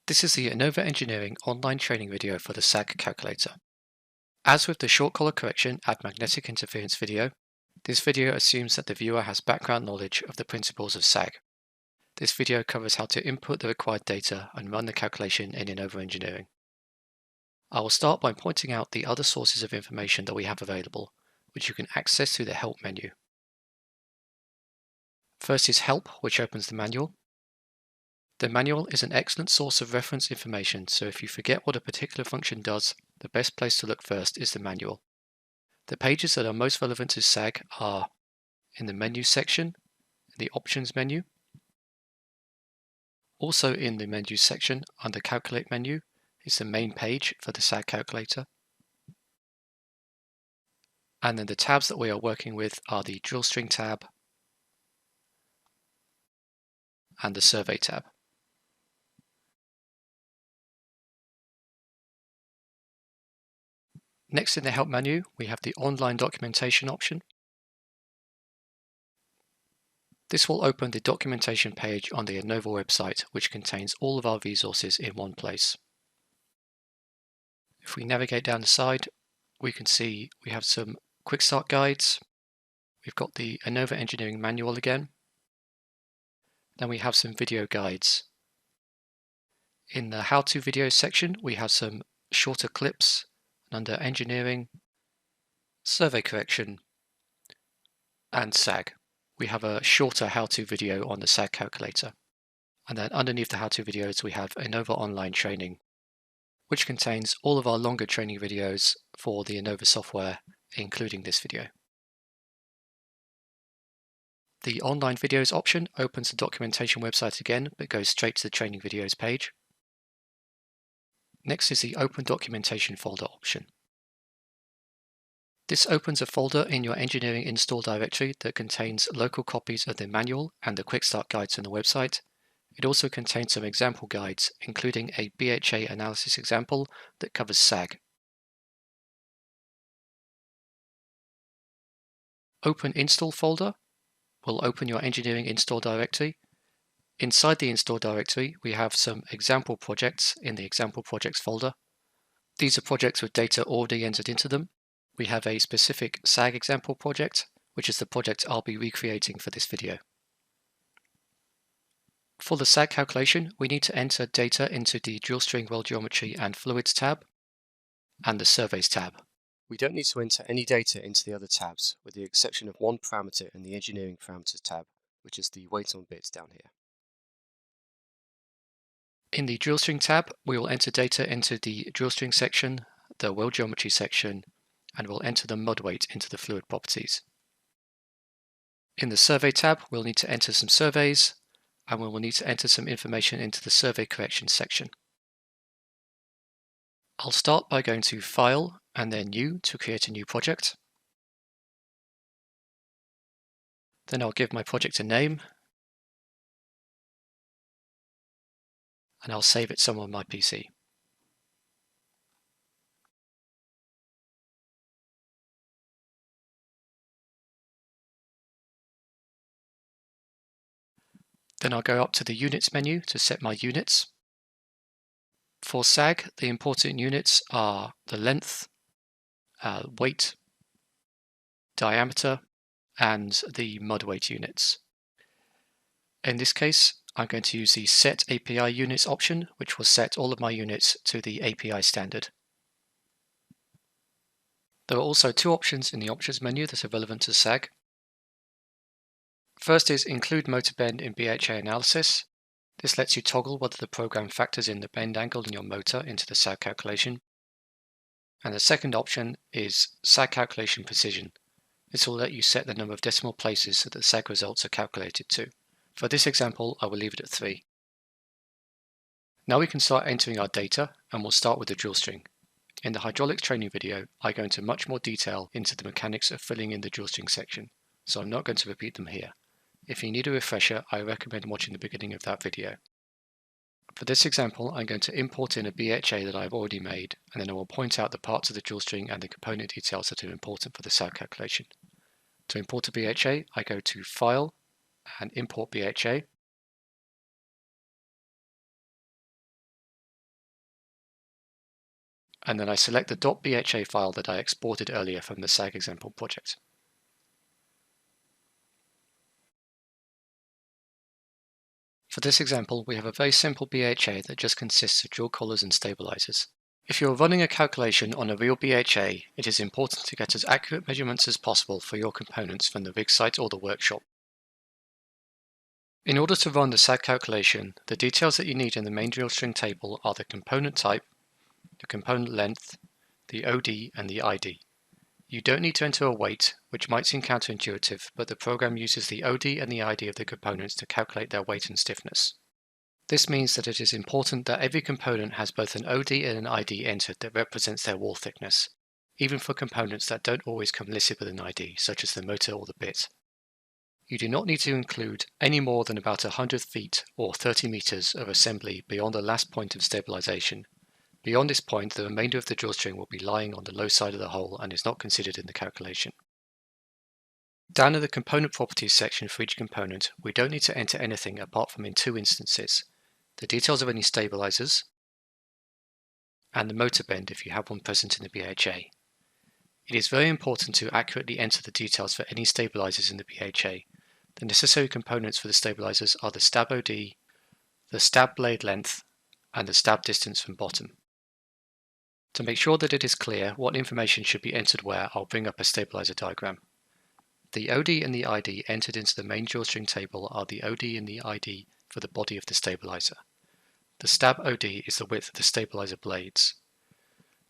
This is the Innova Engineering online training video for the SAG calculator. As with the short color correction and magnetic interference video, this video assumes that the viewer has background knowledge of the principles of SAG. This video covers how to input the required data and run the calculation in Innova Engineering. I will start by pointing out the other sources of information that we have available, which you can access through the Help menu. First is Help, which opens the manual. The manual is an excellent source of reference information, so if you forget what a particular function does, the best place to look first is the manual. The pages that are most relevant to SAG are in the Menu section, in the Options menu. Also in the Menu section, under Calculate menu, is the main page for the SAG calculator. And then the tabs that we are working with are the Drill String tab and the Survey tab. Next in the Help menu, we have the Online Documentation option. This will open the documentation page on the Innova website, which contains all of our resources in one place. If we navigate down the side, we can see we have some quick start guides. We've got the Innova Engineering manual again. Then we have some video guides. In the how-to videos section, we have some shorter clips. And under Engineering, Survey Correction, and SAG, we have a shorter how-to video on the SAG calculator. And then underneath the how-to videos, we have Innova Online Training, which contains all of our longer training videos for the Innova software, including this video. The Online Videos option opens the documentation website again, but goes straight to the training videos page. Next is the Open Documentation folder option. This opens a folder in your engineering install directory that contains local copies of the manual and the quick start guides on the website. It also contains some example guides, including a BHA analysis example that covers SAG. Open Install folder will open your engineering install directory. Inside the install directory, we have some example projects in the example projects folder. These are projects with data already entered into them. We have a specific SAG example project, which is the project I'll be recreating for this video. For the SAG calculation, we need to enter data into the Drill String Well Geometry and Fluids tab and the Surveys tab. We don't need to enter any data into the other tabs, with the exception of one parameter in the Engineering Parameters tab, which is the weight on bits down here. In the Drill String tab, we will enter data into the Drill String section, the Well Geometry section, and we'll enter the mud weight into the fluid properties. In the Survey tab, we'll need to enter some surveys, and we will need to enter some information into the Survey Correction section. I'll start by going to File and then New to create a new project. Then I'll give my project a name, and I'll save it somewhere on my PC. Then I'll go up to the Units menu to set my units. For SAG, the important units are the length, weight, diameter, and the mud weight units. In this case, I'm going to use the Set API Units option, which will set all of my units to the API standard. There are also two options in the Options menu that are relevant to SAG. First is Include Motor Bend in BHA Analysis. This lets you toggle whether the program factors in the bend angle in your motor into the SAG calculation. And the second option is SAG Calculation Precision. This will let you set the number of decimal places that the SAG results are calculated to. For this example, I will leave it at 3. Now we can start entering our data, and we'll start with the drill string. In the hydraulics training video, I go into much more detail into the mechanics of filling in the drill string section, so I'm not going to repeat them here. If you need a refresher, I recommend watching the beginning of that video. For this example, I'm going to import in a BHA that I've already made, and then I will point out the parts of the drill string and the component details that are important for the SAG calculation. To import a BHA, I go to File and Import BHA. and then I select the .bha file that I exported earlier from the SAG example project. For this example, we have a very simple BHA that just consists of drill collars and stabilizers. If you're running a calculation on a real BHA, it is important to get as accurate measurements as possible for your components from the rig site or the workshop. In order to run the SAG calculation, the details that you need in the main drill string table are the component type, the component length, the OD and the ID. You don't need to enter a weight, which might seem counterintuitive, but the program uses the OD and the ID of the components to calculate their weight and stiffness. This means that it is important that every component has both an OD and an ID entered that represents their wall thickness, even for components that don't always come listed with an ID, such as the motor or the bit. You do not need to include any more than about 100 feet or 30 meters of assembly beyond the last point of stabilization. Beyond this point, the remainder of the drill string will be lying on the low side of the hole and is not considered in the calculation. Down in the component properties section for each component, we don't need to enter anything apart from in two instances: the details of any stabilizers and the motor bend if you have one present in the BHA. It is very important to accurately enter the details for any stabilizers in the BHA. The necessary components for the stabilizers are the stab OD, the stab blade length, and the stab distance from bottom. To make sure that it is clear what information should be entered where, I'll bring up a stabilizer diagram. The OD and the ID entered into the main drill string table are the OD and the ID for the body of the stabilizer. The stab OD is the width of the stabilizer blades.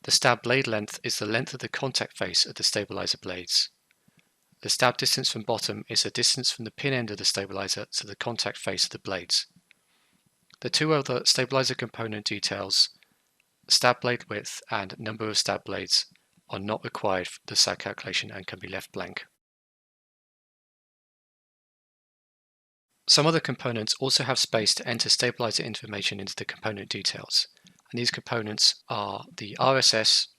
The stab blade length is the length of the contact face of the stabilizer blades. The stab distance from bottom is the distance from the pin end of the stabilizer to the contact face of the blades. The two other stabilizer component details, stab blade width and number of stab blades, are not required for the SAG calculation and can be left blank. Some other components also have space to enter stabilizer information into the component details, and these components are the RSS,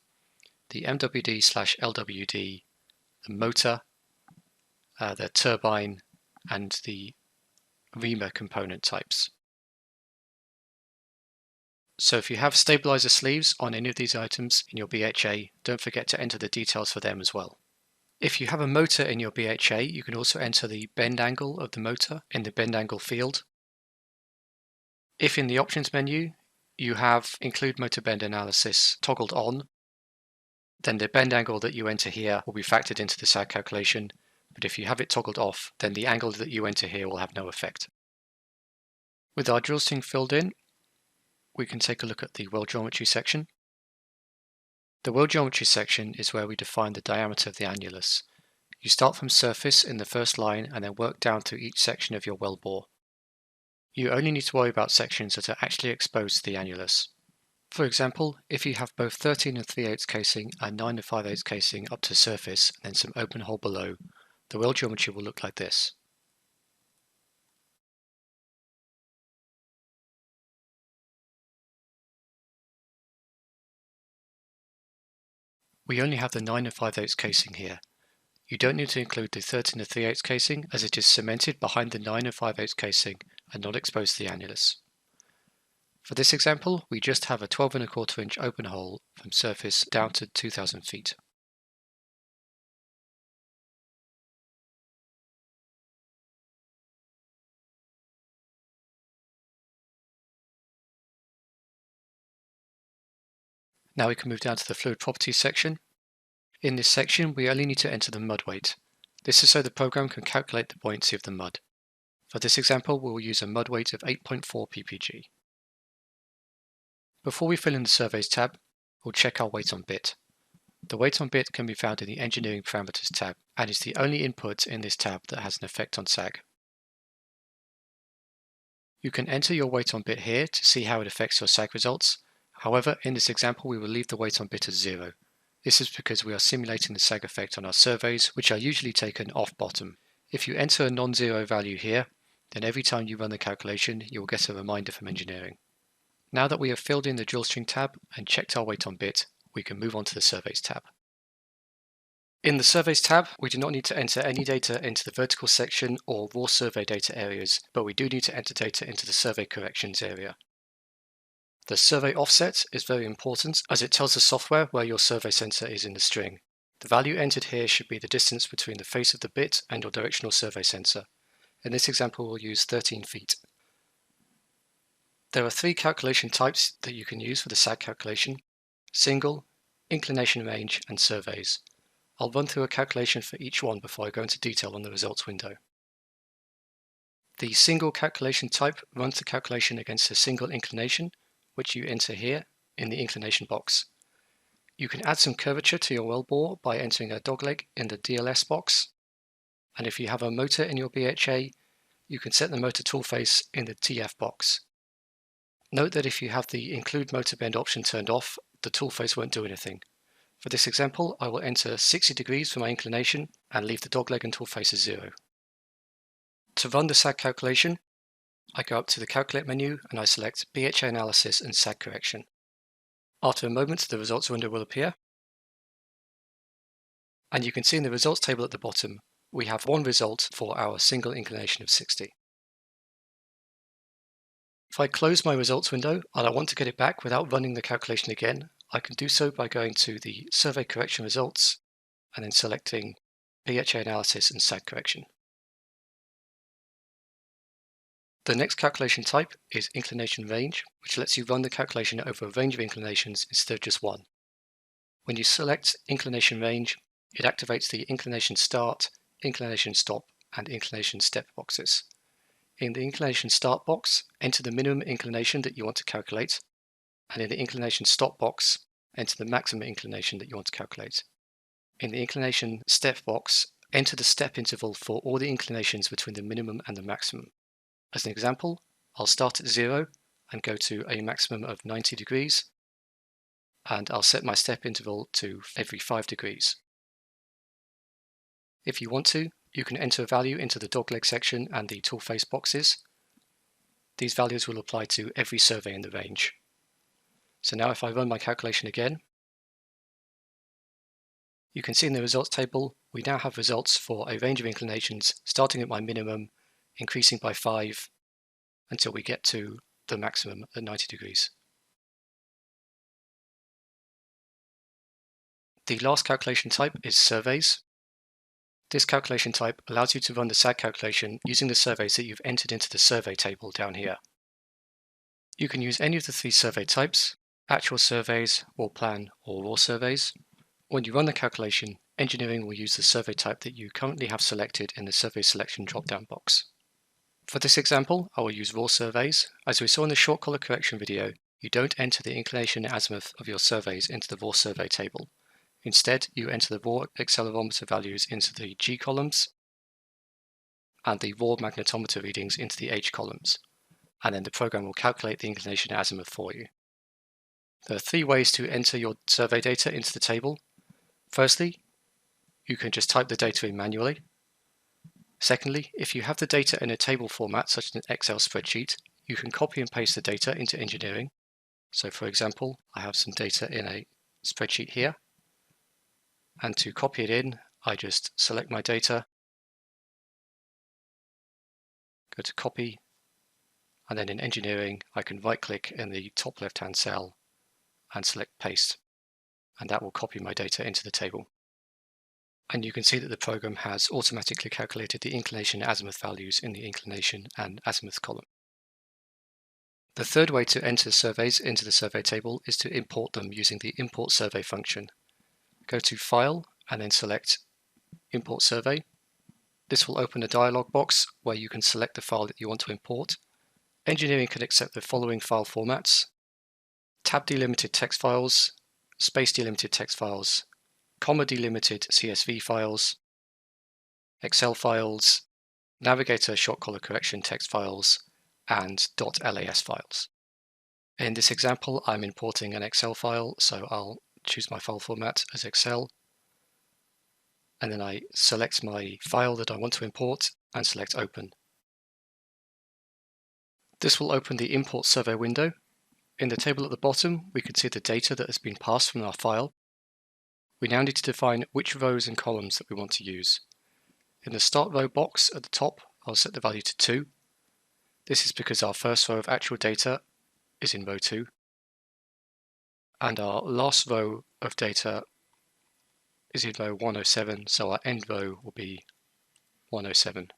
the MWD/LWD, the motor, the turbine, and the reamer component types. So if you have stabilizer sleeves on any of these items in your BHA, don't forget to enter the details for them as well. If you have a motor in your BHA, you can also enter the bend angle of the motor in the bend angle field. If in the options menu you have include motor bend analysis toggled on, then the bend angle that you enter here will be factored into the SAG calculation, but if you have it toggled off, then the angle that you enter here will have no effect. With our drill string filled in, we can take a look at the weld geometry section. The weld geometry section is where we define the diameter of the annulus. You start from surface in the first line and then work down through each section of your weld bore. You only need to worry about sections that are actually exposed to the annulus. For example, if you have both 13 3/8 casing and 9 5/8 casing up to surface and then some open hole below, the weld geometry will look like this. We only have the 9 5/8 casing here. You don't need to include the 13 3/8 casing as it is cemented behind the 9 5/8 casing and not exposed to the annulus. For this example, we just have a 12 1/4 inch open hole from surface down to 2000 feet. Now we can move down to the fluid properties section. In this section, we only need to enter the mud weight. This is so the program can calculate the buoyancy of the mud. For this example, we will use a mud weight of 8.4 ppg. Before we fill in the surveys tab, we'll check our weight on bit. The weight on bit can be found in the engineering parameters tab and is the only input in this tab that has an effect on SAG. You can enter your weight on bit here to see how it affects your SAG results. However, in this example, we will leave the weight on bit as 0. This is because we are simulating the SAG effect on our surveys, which are usually taken off bottom. If you enter a non-zero value here, then every time you run the calculation, you will get a reminder from engineering. Now that we have filled in the drill string tab and checked our weight on bit, we can move on to the surveys tab. In the surveys tab, we do not need to enter any data into the vertical section or raw survey data areas, but we do need to enter data into the survey corrections area. The survey offset is very important as it tells the software where your survey sensor is in the string. The value entered here should be the distance between the face of the bit and your directional survey sensor. In this example, we'll use 13 feet. There are three calculation types that you can use for the SAG calculation: single, inclination range, and surveys. I'll run through a calculation for each one before I go into detail on the results window. The single calculation type runs the calculation against a single inclination, which you enter here in the inclination box. You can add some curvature to your wellbore by entering a dogleg in the DLS box, and if you have a motor in your BHA, you can set the motor tool face in the TF box. Note that if you have the include motor bend option turned off, the tool face won't do anything. For this example, I will enter 60 degrees for my inclination and leave the dogleg and tool face as 0. To run the SAG calculation, I go up to the Calculate menu and I select BHA Analysis and SAG Correction. After a moment, the results window will appear. And you can see in the results table at the bottom, we have one result for our single inclination of 60. If I close my results window and I want to get it back without running the calculation again, I can do so by going to the Survey Correction results and then selecting BHA Analysis and SAG Correction. The next calculation type is inclination range, which lets you run the calculation over a range of inclinations instead of just one. When you select inclination range, it activates the inclination start, inclination stop, and inclination step boxes. In the inclination start box, enter the minimum inclination that you want to calculate, and in the inclination stop box, enter the maximum inclination that you want to calculate. In the inclination step box, enter the step interval for all the inclinations between the minimum and the maximum. As an example, I'll start at 0 and go to a maximum of 90 degrees, and I'll set my step interval to every 5 degrees. If you want to, you can enter a value into the dogleg section and the tool face boxes. These values will apply to every survey in the range. So now if I run my calculation again, you can see in the results table, we now have results for a range of inclinations starting at my minimum, increasing by 5 until we get to the maximum at 90 degrees. The last calculation type is surveys. This calculation type allows you to run the SAG calculation using the surveys that you've entered into the survey table down here. You can use any of the three survey types: actual surveys, wall plan, or raw surveys. When you run the calculation, engineering will use the survey type that you currently have selected in the survey selection drop-down box. For this example, I will use raw surveys. As we saw in the short color correction video, you don't enter the inclination and azimuth of your surveys into the raw survey table. Instead, you enter the raw accelerometer values into the G columns and the raw magnetometer readings into the H columns, and then the program will calculate the inclination and azimuth for you. There are three ways to enter your survey data into the table. Firstly, you can just type the data in manually. Secondly, if you have the data in a table format such as an Excel spreadsheet, you can copy and paste the data into engineering. So for example, I have some data in a spreadsheet here, and to copy it in, I just select my data, go to copy, and then in engineering, I can right-click in the top left-hand cell and select paste, and that will copy my data into the table. And you can see that the program has automatically calculated the inclination and azimuth values in the inclination and azimuth column. The third way to enter surveys into the survey table is to import them using the import survey function. Go to File and then select Import Survey. This will open a dialog box where you can select the file that you want to import. Engineering can accept the following file formats: tab delimited text files, space delimited text files, comma delimited CSV files, Excel files, navigator short color correction text files, and .las files. In this example, I'm importing an Excel file, so I'll choose my file format as Excel, and then I select my file that I want to import and select Open. This will open the Import Survey window. In the table at the bottom, we can see the data that has been passed from our file. We now need to define which rows and columns that we want to use. In the Start Row box at the top, I'll set the value to 2. This is because our first row of actual data is in row 2. and our last row of data is in row 107, so our end row will be 107.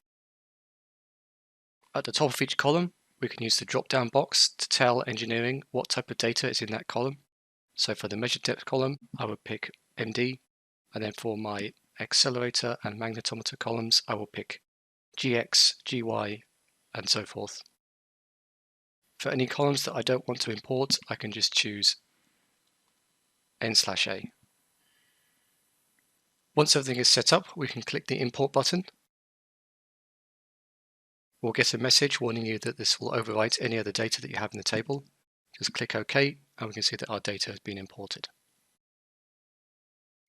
At the top of each column, we can use the drop-down box to tell engineering what type of data is in that column. So for the measured depth column, I would pick MD, and then for my accelerator and magnetometer columns, I will pick GX, GY, and so forth. For any columns that I don't want to import, I can just choose N/A. Once everything is set up, we can click the import button. We'll get a message warning you that this will overwrite any other data that you have in the table. Just click OK, and we can see that our data has been imported.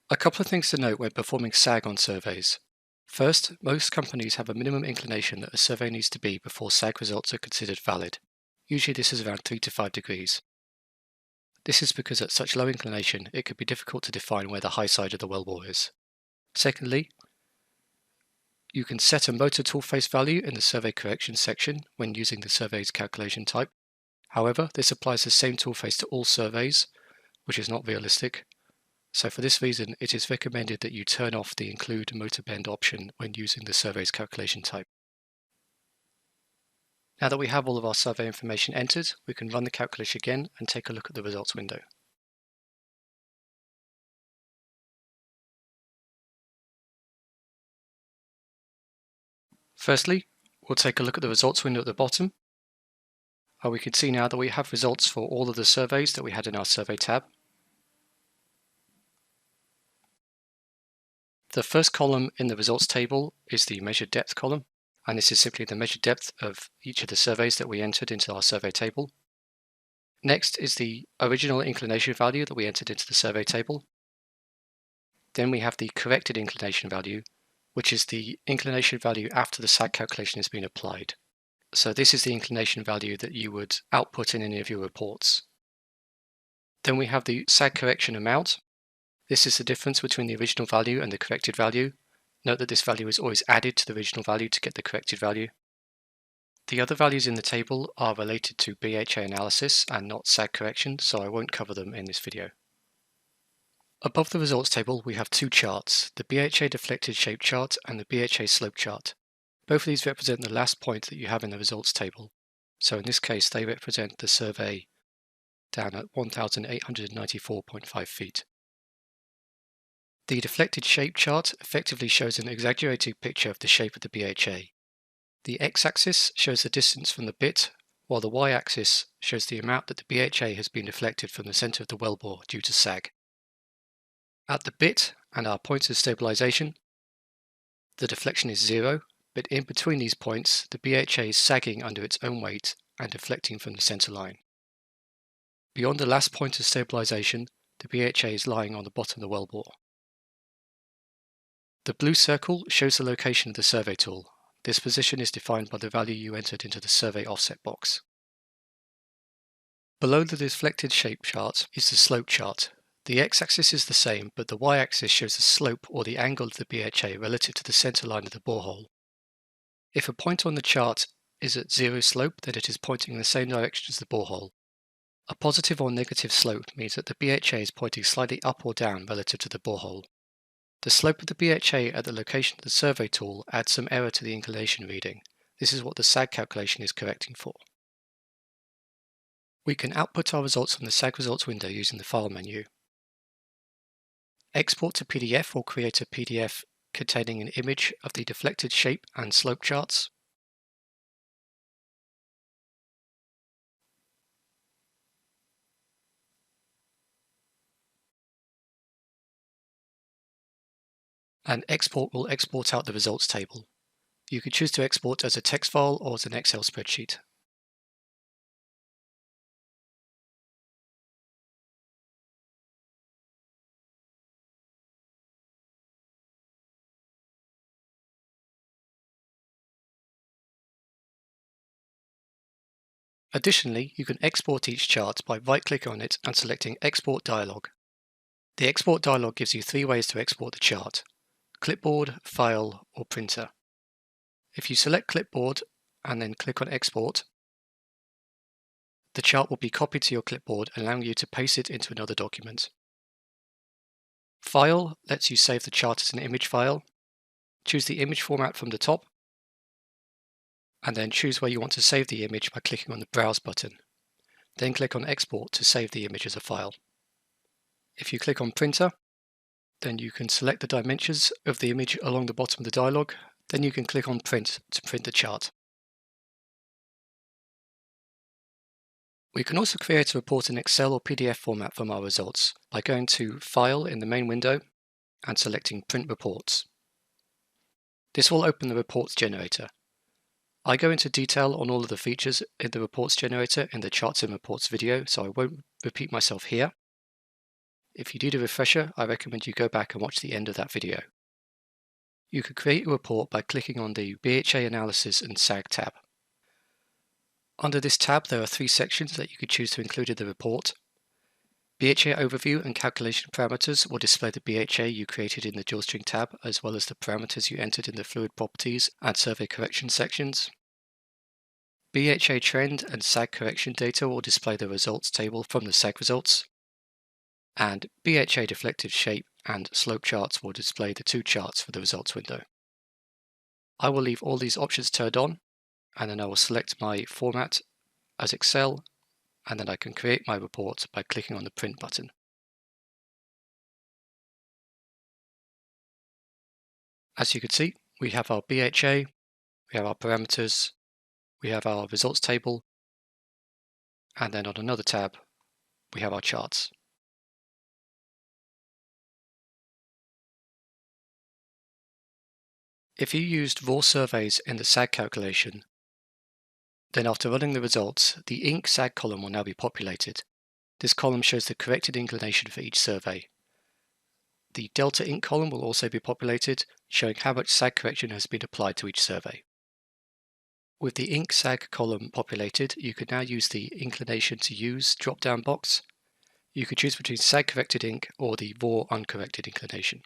A couple of things to note when performing SAG on surveys. First, most companies have a minimum inclination that a survey needs to be before SAG results are considered valid. Usually this is around 3 to 5 degrees. This is because at such low inclination, it could be difficult to define where the high side of the wellbore is. Secondly, you can set a motor tool face value in the survey correction section when using the survey's calculation type. However, this applies the same tool face to all surveys, which is not realistic. So for this reason, it is recommended that you turn off the include motor bend option when using the survey's calculation type. Now that we have all of our survey information entered, we can run the calculation again and take a look at the results window. Firstly, we'll take a look at the results window at the bottom. We can see now that we have results for all of the surveys that we had in our survey tab. The first column in the results table is the measured depth column, and this is simply the measured depth of each of the surveys that we entered into our survey table. Next is the original inclination value that we entered into the survey table. Then we have the corrected inclination value, which is the inclination value after the SAG calculation has been applied. So this is the inclination value that you would output in any of your reports. Then we have the SAG correction amount. This is the difference between the original value and the corrected value. Note that this value is always added to the original value to get the corrected value. The other values in the table are related to BHA analysis and not SAG correction, so I won't cover them in this video. Above the results table, we have two charts, the BHA deflected shape chart and the BHA slope chart. Both of these represent the last point that you have in the results table. So in this case, they represent the survey down at 1,894.5 feet. The deflected shape chart effectively shows an exaggerated picture of the shape of the BHA. The x-axis shows the distance from the bit, while the y-axis shows the amount that the BHA has been deflected from the center of the wellbore due to SAG. At the bit and our points of stabilization, the deflection is 0, but in between these points, the BHA is sagging under its own weight and deflecting from the center line. Beyond the last point of stabilization, the BHA is lying on the bottom of the wellbore. The blue circle shows the location of the survey tool. This position is defined by the value you entered into the survey offset box. Below the deflected shape chart is the slope chart. The x-axis is the same, but the y-axis shows the slope or the angle of the BHA relative to the center line of the borehole. If a point on the chart is at 0 slope, then it is pointing in the same direction as the borehole. A positive or negative slope means that the BHA is pointing slightly up or down relative to the borehole. The slope of the BHA at the location of the survey tool adds some error to the inclination reading. This is what the SAG calculation is correcting for. We can output our results from the SAG results window using the File menu. Export to PDF or create a PDF containing an image of the deflected shape and slope charts. And export will export out the results table. You can choose to export as a text file or as an Excel spreadsheet. Additionally, you can export each chart by right-clicking on it and selecting Export Dialog. The Export Dialog gives you 3 ways to export the chart: Clipboard, File, or Printer. If you select Clipboard and then click on Export, The chart will be copied to your clipboard, allowing you to paste it into another document. File lets you save the chart as an image file. Choose the image format from the top, and then choose where you want to save the image by clicking on the Browse button. Then click on Export to save the image as a file. If you click on Printer, then you can select the dimensions of the image along the bottom of the dialog. Then you can click on Print to print the chart. We can also create a report in Excel or PDF format from our results by going to File in the main window and selecting Print Reports. This will open the reports generator. I go into detail on all of the features in the reports generator in the Charts and Reports video, so I won't repeat myself here. If you need a refresher, I recommend you go back and watch the end of that video. You could create a report by clicking on the BHA Analysis and SAG tab. Under this tab, there are 3 sections that you could choose to include in the report. BHA Overview and Calculation Parameters will display the BHA you created in the dual string tab, as well as the parameters you entered in the Fluid Properties and Survey Correction sections. BHA Trend and SAG Correction data will display the results table from the SAG results. And BHA Deflective Shape and Slope charts will display the 2 charts for the results window. I will leave all these options turned on, and then I will select my format as Excel, and then I can create my report by clicking on the Print button. As you can see, we have our BHA, we have our parameters, we have our results table, and then on another tab, we have our charts. If you used raw surveys in the SAG calculation, then after running the results, the Inc. SAG column will now be populated. This column shows the corrected inclination for each survey. The Delta Inc. column will also be populated, showing how much SAG correction has been applied to each survey. With the Inc. SAG column populated, you can now use the Inclination to Use drop-down box. You can choose between SAG corrected Inc. or the raw uncorrected inclination.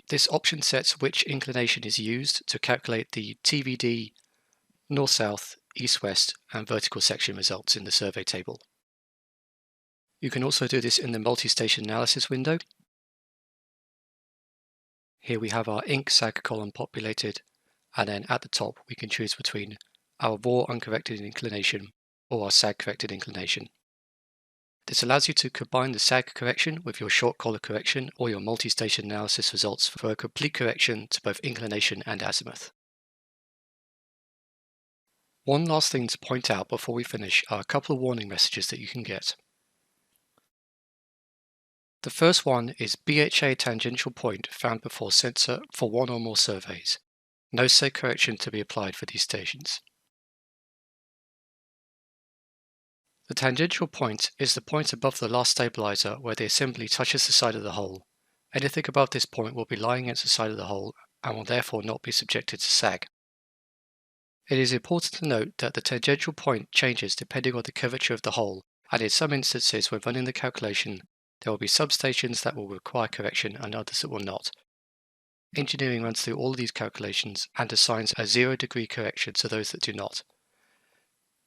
This option sets which inclination is used to calculate the TVD, north-south, east-west, and vertical section results in the survey table. You can also do this in the multi-station analysis window. Here we have our Inc. SAG column populated, and then at the top we can choose between our raw uncorrected inclination or our SAG corrected inclination. This allows you to combine the SAG correction with your short collar correction or your multi-station analysis results for a complete correction to both inclination and azimuth. One last thing to point out before we finish are a couple of warning messages that you can get. The first one is BHA tangential point found before sensor for 1 or more surveys. No SAG correction to be applied for these stations. The tangential point is the point above the last stabilizer where the assembly touches the side of the hole. Anything above this point will be lying against the side of the hole and will therefore not be subjected to SAG. It is important to note that the tangential point changes depending on the curvature of the hole, and in some instances when running the calculation, there will be substations that will require correction and others that will not. Engineering runs through all of these calculations and assigns a 0-degree correction to those that do not.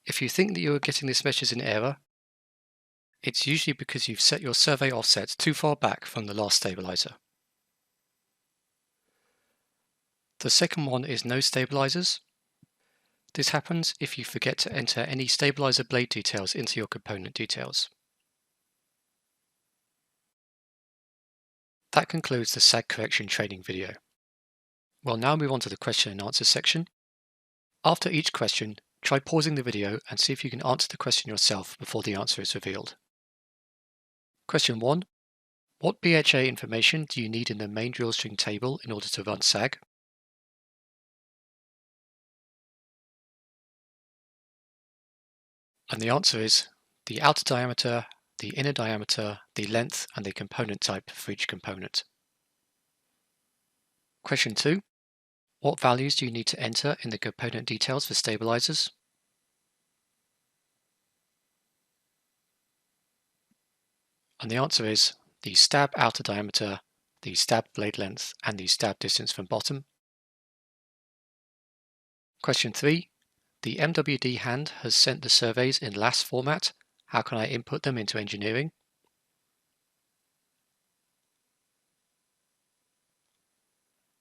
If you think that you are getting this message in error, it's usually because you've set your survey offset too far back from the last stabilizer. The second one is no stabilizers. This happens if you forget to enter any stabilizer blade details into your component details. That concludes the SAG correction training video. We'll now move on to the question and answer section. After each question, try pausing the video and see if you can answer the question yourself before the answer is revealed. Question 1. What BHA information do you need in the main drill string table in order to run SAG? And the answer is the outer diameter, the inner diameter, the length, and the component type for each component. Question 2. What values do you need to enter in the component details for stabilizers? And the answer is the stab outer diameter, the stab blade length, and the stab distance from bottom. Question 3. The MWD hand has sent the surveys in LAS format. How can I input them into engineering?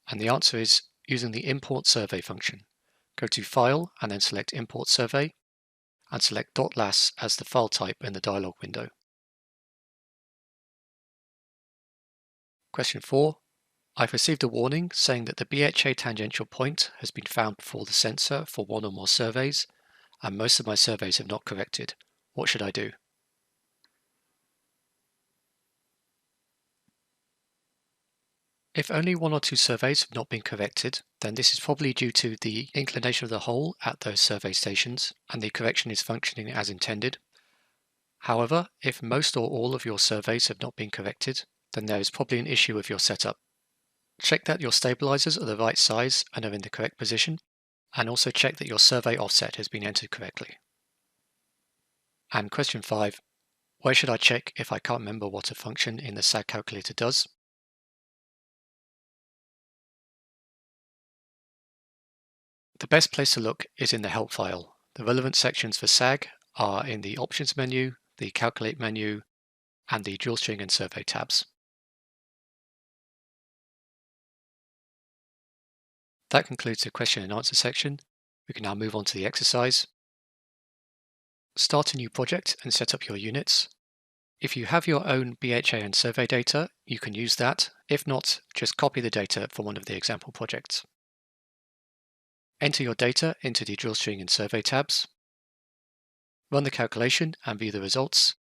And the answer is using the import survey function. Go to File and then select Import Survey and select .las as the file type in the dialog window. Question 4. I've received a warning saying that the BHA tangential point has been found before the sensor for one or more surveys, and most of my surveys have not corrected. What should I do? If only one or two surveys have not been corrected, then this is probably due to the inclination of the hole at those survey stations, and the correction is functioning as intended. However, if most or all of your surveys have not been corrected, then there is probably an issue with your setup. Check that your stabilizers are the right size and are in the correct position, and also check that your survey offset has been entered correctly. And question 5, where should I check if I can't remember what a function in the SAG calculator does? The best place to look is in the help file. The relevant sections for SAG are in the options menu, the calculate menu, and the dual string and survey tabs. That concludes the question and answer section. We can now move on to the exercise. Start a new project and set up your units. If you have your own BHA and survey data, you can use that. If not, just copy the data from one of the example projects. Enter your data into the drill string and survey tabs. Run the calculation and view the results.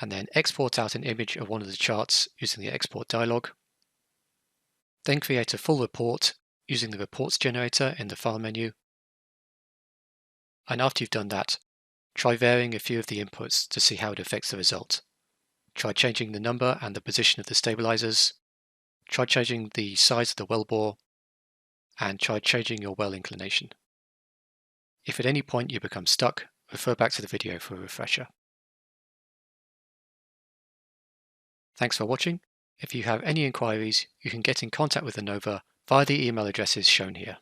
And then export out an image of one of the charts using the export dialog. Then create a full report using the reports generator in the file menu. And after you've done that, try varying a few of the inputs to see how it affects the result. Try changing the number and the position of the stabilizers. Try changing the size of the well bore. And try changing your well inclination. If at any point you become stuck, refer back to the video for a refresher. Thanks for watching. If you have any inquiries, you can get in contact with Innova via the email addresses shown here.